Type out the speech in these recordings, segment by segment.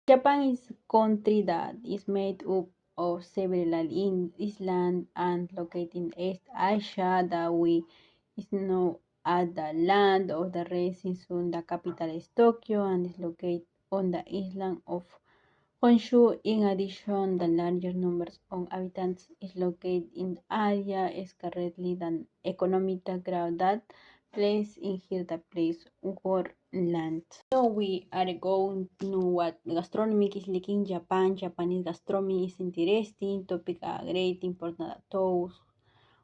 Japan is a country that is made up of several islands and located in East Asia that we is known as the land of the rising sun. The capital is Tokyo and is located on the island of Honshu. In addition, the largest number of inhabitants is located in the area is currently the economic growth that place in here the place world land. So we are going to know what gastronomy is like in Japan. Japanese gastronomy is interesting topic, great important those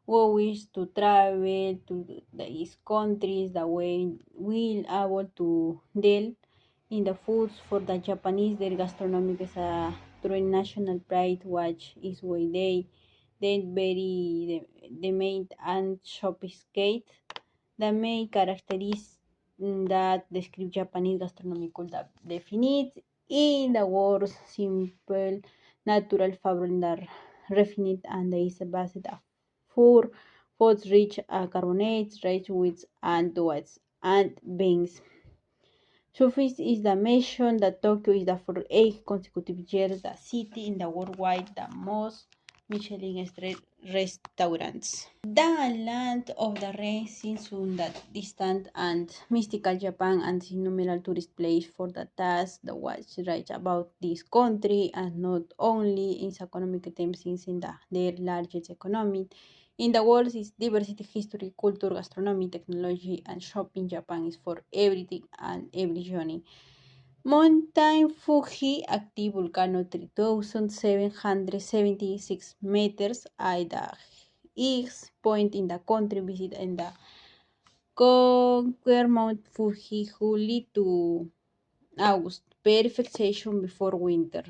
who wish to travel to these countries the way will able to deal in the foods for the Japanese. Their gastronomy is a true national pride, which is why they very the main and sophisticated. The main characteristics that describe Japanese gastronomy could define in the words simple, natural, flavor, refined, and is based on four foods rich carbonates, rich with and duets and beans. Sufis is the mention that Tokyo is the for 8 consecutive years the city in the worldwide the most Michelin restaurants. The land of the rising sun, that distant and mystical Japan and innumerable tourist places for the task the watch right about this country, and not only in economic terms since in their largest economy in the world is diversity, history, culture, gastronomy, technology, and shopping. Japan is for everything and every journey. Mountain Fuji, active volcano 3,776 meters at the highest point in the country. Visit in the conquer Mount Fuji July to August. Perfect season before winter.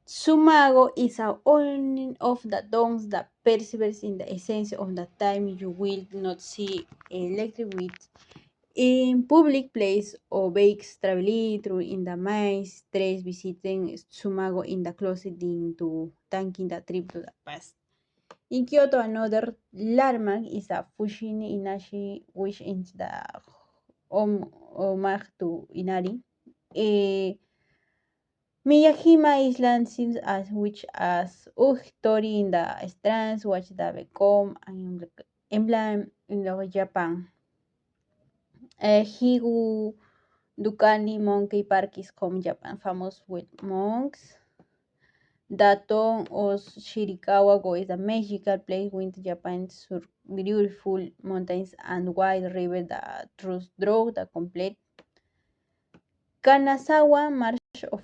Sumago is a one of the dons that perseveres in the essence of the time. You will not see electric with in public place or bakes traveling through in the maze, tres visiting Sumago in the closet into tanking the trip to the past. In Kyoto, another landmark is a Fushimi Inashi, which is the homage to Inari. Miyajima Island seems as which as story in the strands which the become an emblem in the Japan. Higu Dukani Monkey Park is home Japan famous with monks. The town of Shirakawa Go is a magical place with Japan's beautiful mountains and wide river that draw the complete. Kanazawa Marsh of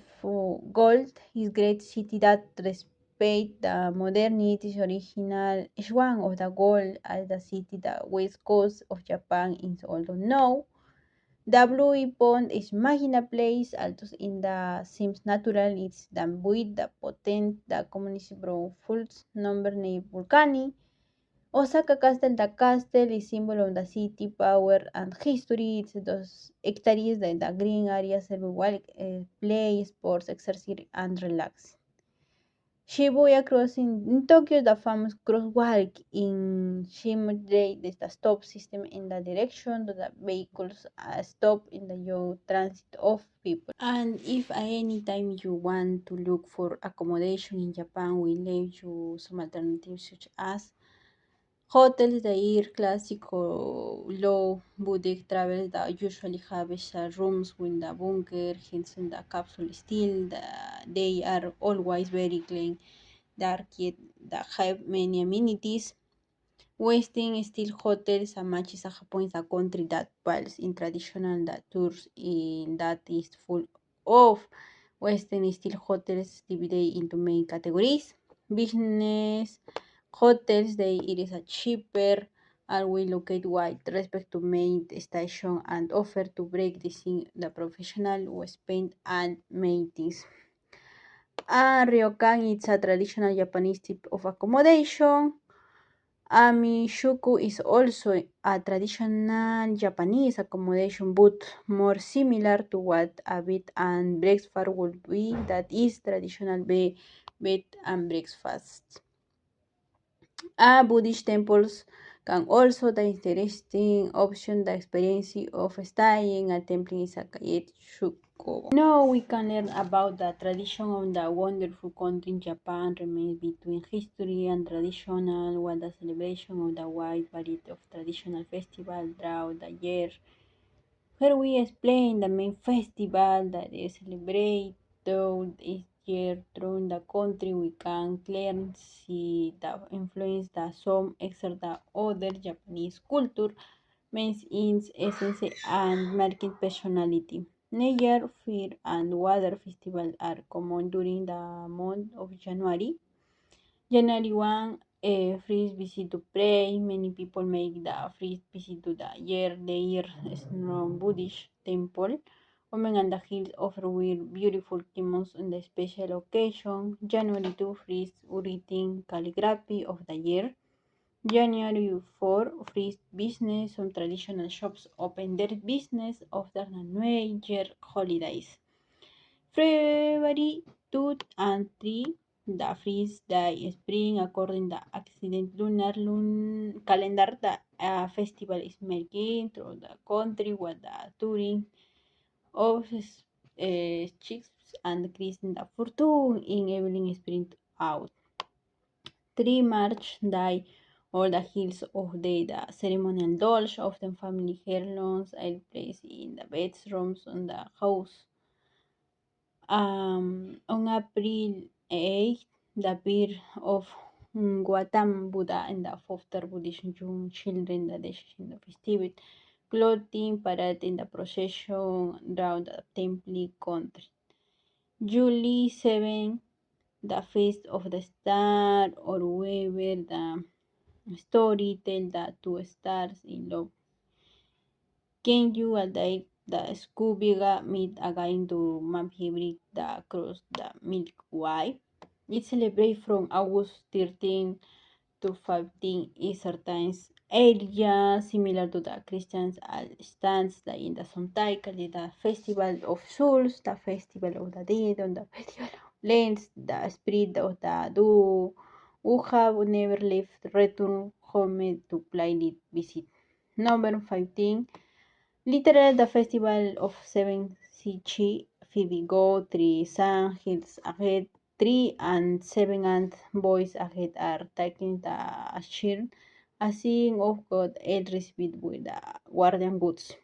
Gold is great city that respect the modernity original is one of the gold as the city the west coast of Japan is also known. The Blue Pond is magna place altos in the seems natural it's the buoyed the potent the community brown fulls number name volcani. Osaka Castle, the castle is symbol of the city power and history. It's those hectares that the green areas serve well play, sports, exercise, and relax. Shibuya Crossing in Tokyo, the famous crosswalk in Shimodai is the stop system in the direction that the vehicles stop in the transit of people. And if at any time you want to look for accommodation in Japan, we leave you some alternatives such as hotels de air classic or low budget travels that usually have rooms with the bunker, hence in the capsule style. They are always very clean, dark yet that have many amenities. Western style hotels and matches a Japan is a country that values in traditional that tours in that is full of Western style hotels divided into main categories. Business hotels, they it is a cheaper and we locate wide respect to main station and offer to break the professional who spend and maintenance. Ryokan is a traditional Japanese type of accommodation. Amishuku is also a traditional Japanese accommodation but more similar to what a bed and breakfast would be, that is traditional bed and breakfast. Buddhist temples Can also the interesting option the experience of staying at temple in Sakayet Shuko. Now we can learn about the tradition of the wonderful country in Japan remains between history and traditional, while the celebration of the wide variety of traditional festivals throughout the year. Here we explain the main festival that is celebrated each year throughout the country. We can clearly see the influence that some exert the other Japanese culture means its essence and market personality. Nature, Fair, and Water Festival are common during the month of January. January 1, first visit to pray. Many people make the first visit to the year snow Buddhist temple. Women and the hills offer wear beautiful kimonos on the special occasion. January 2, first greeting calligraphy of the year. January 4, first business. Some traditional shops open their business after the New Year holidays. February 2 and 3, the first day spring according the accident lunar calendar. The festival is making through the country with the touring of chicks and Christian the fortune in evening spring out. 3 March day all the hills of the ceremonial dolls, often family heirlooms, are placed in the bedrooms on the house. On April 8th, the birth of Gautam Buddha and the founder Buddhist young children, the decision of festivity, clothing parade in the procession around the temple country. July 7th, the feast of the star, or wherever the story tell the two stars in love. Can you adapt the Scooby meet again to Mabhibrik the cross the Milky Way? It celebrates from August 13 to 15 Eastern times area, similar to the Christians stands like in the Sontai, the Festival of Souls, the Festival of the Dead, and the Festival of Lents, the Spirit of the Do, who have never left, return home to planet visit. Number 15. Literal, the festival of seven Sichi, Phoebe go, three sun, hills ahead, 3 and 7 and boys ahead are taking the shield, a seeing of God el received with the guardian goods.